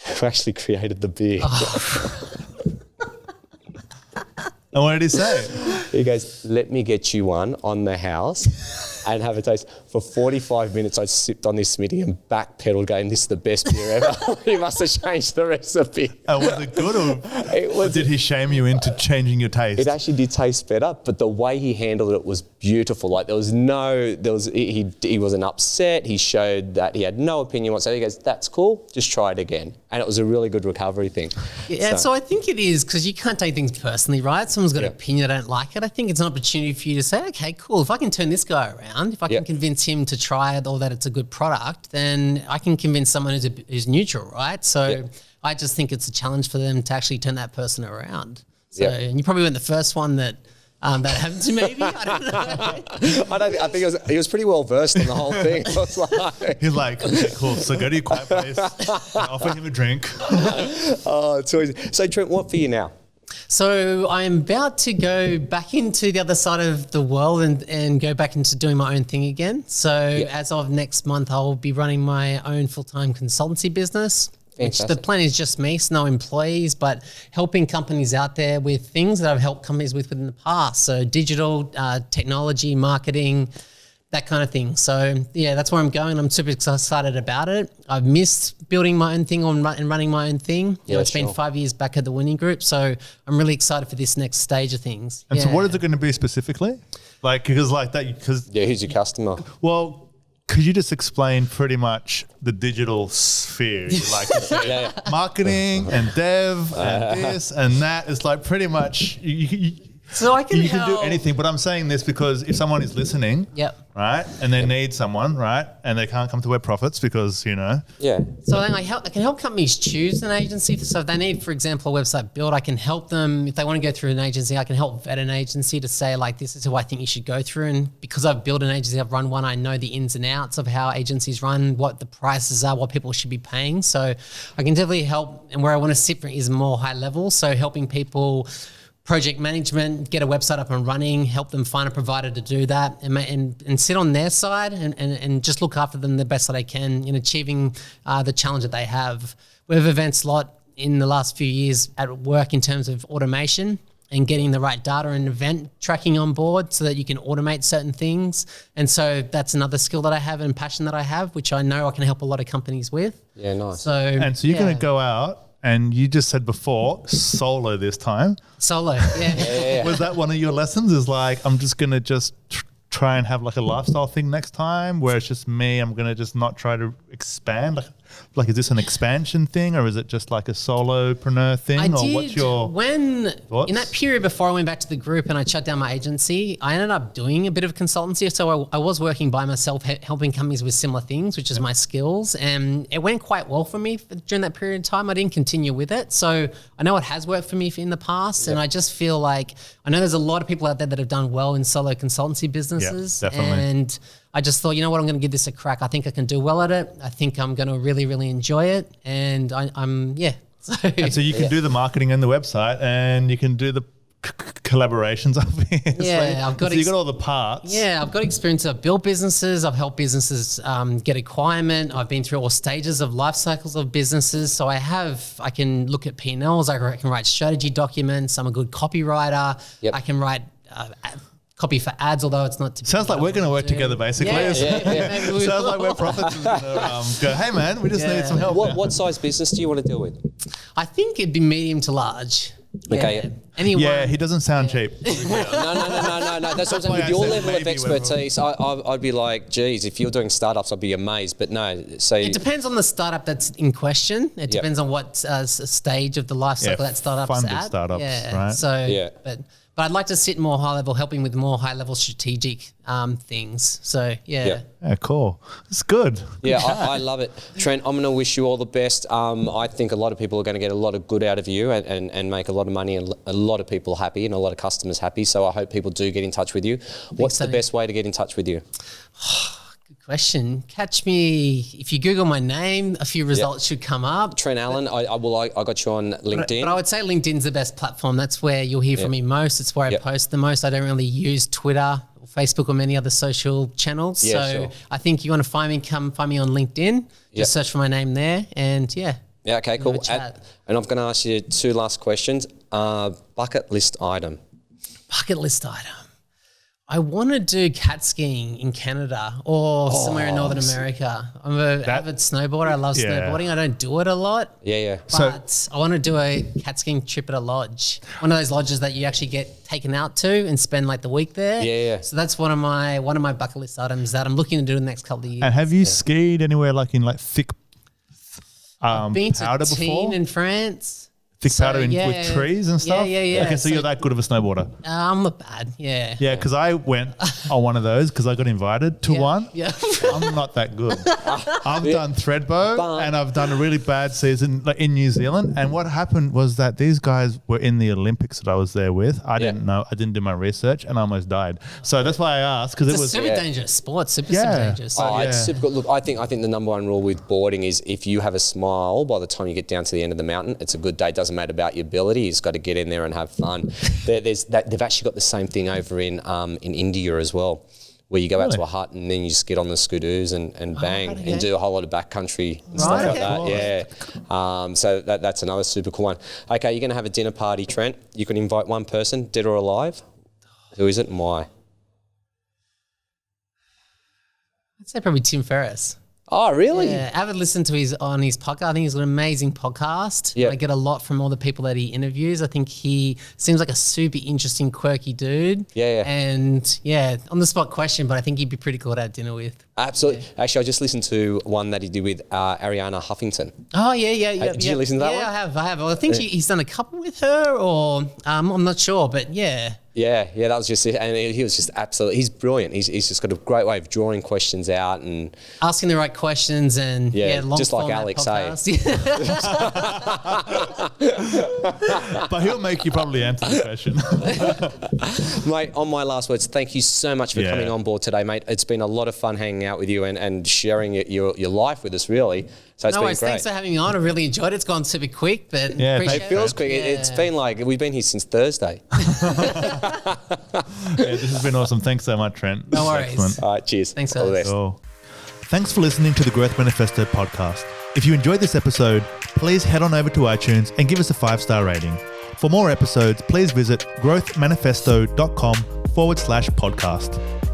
who actually created the beer. And what did he say? He goes, let me get you one on the house and have a taste. For 45 minutes, I sipped on this Smitty and backpedaled going, this is the best beer ever. He must have changed the recipe. And was it good or did he shame you into changing your taste? It actually did taste better, but the way he handled it was beautiful. Like he wasn't upset. He showed that he had no opinion whatsoever. He goes, that's cool, just try it again. And it was a really good recovery thing. Yeah, so I think it is, because you can't take things personally, right? Someone's got an opinion, I don't like it. I think it's an opportunity for you to say, okay, cool, if I can turn this guy around, if I can convince him to try it or that it's a good product, then I can convince someone who's neutral, right? So I just think it's a challenge for them to actually turn that person around. So and you probably weren't the first one that happened to, maybe. I don't know. I think he was pretty well versed in the whole thing. He's like, okay, cool. So go to your quiet place, offer him a drink. It's always, so Trent, what for you now? So I'm about to go back into the other side of the world and go back into doing my own thing again. So as of next month, I'll be running my own full-time consultancy business. Which the plan is just me, so no employees, but helping companies out there with things that I've helped companies with in the past. So digital, technology, marketing, that kind of thing. So yeah, that's where I'm going. I'm super excited about it. I've missed building my own thing and running my own thing. It's been 5 years back at the winning group. So I'm really excited for this next stage of things. And so what is it going to be specifically? Who's your customer? Well, could you just explain pretty much the digital sphere? Like you said, marketing and dev and this and that. It's like pretty much so I can you can do anything. But I'm saying this because if someone is listening, right, and they need someone, right, and they can't come to Web Profits because So then I can help companies choose an agency. So if they need, for example, a website build, I can help them. If they want to go through an agency, I can help vet an agency to say like, this is who I think you should go through. And because I've built an agency, I've run one, I know the ins and outs of how agencies run, what the prices are, what people should be paying. So I can definitely help. And where I want to sit is more high level. So helping people project management, get a website up and running, help them find a provider to do that and sit on their side and just look after them the best that I can in achieving the challenge that they have. We've advanced a lot in the last few years at work in terms of automation and getting the right data and event tracking on board so that you can automate certain things. And so that's another skill that I have and passion that I have, which I know I can help a lot of companies with. Yeah, nice. So you're going to go out. And you just said before, solo this time. Solo, yeah. Was that one of your lessons? Is like, I'm just going to try and have like a lifestyle thing next time where it's just me, I'm going to just not try to expand? Like, is this an expansion thing or is it just like a solopreneur thing? What's your thoughts? In that period before I went back to the group and I shut down my agency, I ended up doing a bit of consultancy. So I was working by myself, helping companies with similar things, which is my skills. And it went quite well for me during that period of time. I didn't continue with it. So I know it has worked for me in the past. And I just feel like, I know there's a lot of people out there that have done well in solo consultancy businesses. Yeah, definitely. And I just thought, you know what, I'm going to give this a crack. I think I can do well at it. I think I'm going to really, really enjoy it. And I'm. So you can do the marketing and the website and you can do the collaborations, obviously. Yeah, you got all the parts. Yeah, I've got experience. I've built businesses. I've helped businesses get acquirement. I've been through all stages of life cycles of businesses. So I can look at P&Ls. I can write strategy documents. I'm a good copywriter. I can write copy for ads, although it's not. Sounds like we're going to work together, basically. Sounds like Web Profits is going to go, hey man, we just need some help. What size business do you want to deal with? I think it'd be medium to large. Okay. Anyone. Yeah, he doesn't sound cheap. No. That's what I'm saying. With your level of expertise, I'd be like, geez, if you're doing startups, I'd be amazed. But no, so it depends on the startup that's in question. It depends on what stage of the life cycle that startup's funded at. Startups, right? So, but I'd like to sit more high level, helping with more high level strategic things. So Yeah, cool. It's good. Yeah, I love it. Trent, I'm going to wish you all the best. I think a lot of people are going to get a lot of good out of you and make a lot of money and a lot of people happy and a lot of customers happy. So I hope people do get in touch with you. What's the best way to get in touch with you? Good question. Catch me if you Google my name. A few results should come up. Trent Allan. I got you on LinkedIn. But I would say LinkedIn's the best platform. That's where you'll hear from me most. It's where I post the most. I don't really use Twitter or Facebook or many other social channels. I think you want to find me, come find me on LinkedIn. Just search for my name there, and Yeah. Okay. Cool. And I'm going to ask you two last questions. Bucket list item. Bucket list item. I want to do cat skiing in Canada or somewhere in Northern America. I'm an avid snowboarder. I love snowboarding. I don't do it a lot. But I want to do a cat skiing trip at a lodge. One of those lodges that you actually get taken out to and spend like the week there. So that's one of my bucket list items that I'm looking to do in the next couple of years. And have you skied anywhere like in like thick I've been powder to before? Tignes in France. Thick powder with trees and stuff? Yeah. Okay, so you're that good of a snowboarder? I'm not bad, Yeah, because I went on one of those because I got invited to one. Yeah. I'm not that good. I've done threadbow and I've done a really bad season like in New Zealand. And what happened was that these guys were in the Olympics that I was there with. I didn't know. I didn't do my research and I almost died. So that's why I asked because it was super dangerous sport. Super dangerous. It's super good. Look, I think the number one rule with boarding is if you have a smile by the time you get down to the end of the mountain, it's a good day. It doesn't mate, about your ability. You just got to get in there and have fun. They've actually got the same thing over in India as well, where you go out to a hut and then you just get on the skidoos and bang and do a whole lot of backcountry stuff like that. Yeah. So that's another super cool one. Okay, you're going to have a dinner party, Trent. You can invite one person, dead or alive. Who is it and why? I'd say probably Tim Ferriss. Oh, really? Yeah, avid listen to his podcast. I think he's got an amazing podcast. Yeah. I get a lot from all the people that he interviews. I think he seems like a super interesting, quirky dude. Yeah. And on the spot question, but I think he'd be pretty cool to have dinner with. Absolutely. Yeah. Actually, I just listened to one that he did with Ariana Huffington. Oh, yeah. Did you listen to that one? Yeah, I have. Well, I think he's done a couple with her, or I'm not sure, but yeah. Yeah, that was just it. And he was just absolutely, he's brilliant. He's just got a great way of drawing questions out and asking the right questions and long just like Alex say. But he'll make you probably answer the question. Mate, on my last words, thank you so much for coming on board today, mate. It's been a lot of fun hanging out with you and sharing your life with us, really. So it's been great. Thanks for having me on. I really enjoyed it. It's gone super quick, but it feels quick. Yeah. It's been like we've been here since Thursday. This has been awesome. Thanks so much, Trent. No worries. Excellent. All right, cheers. Thanks, all the best. Cool. Thanks for listening to the Growth Manifesto podcast. If you enjoyed this episode, please head on over to iTunes and give us a 5-star rating. For more episodes, please visit growthmanifesto.com/podcast.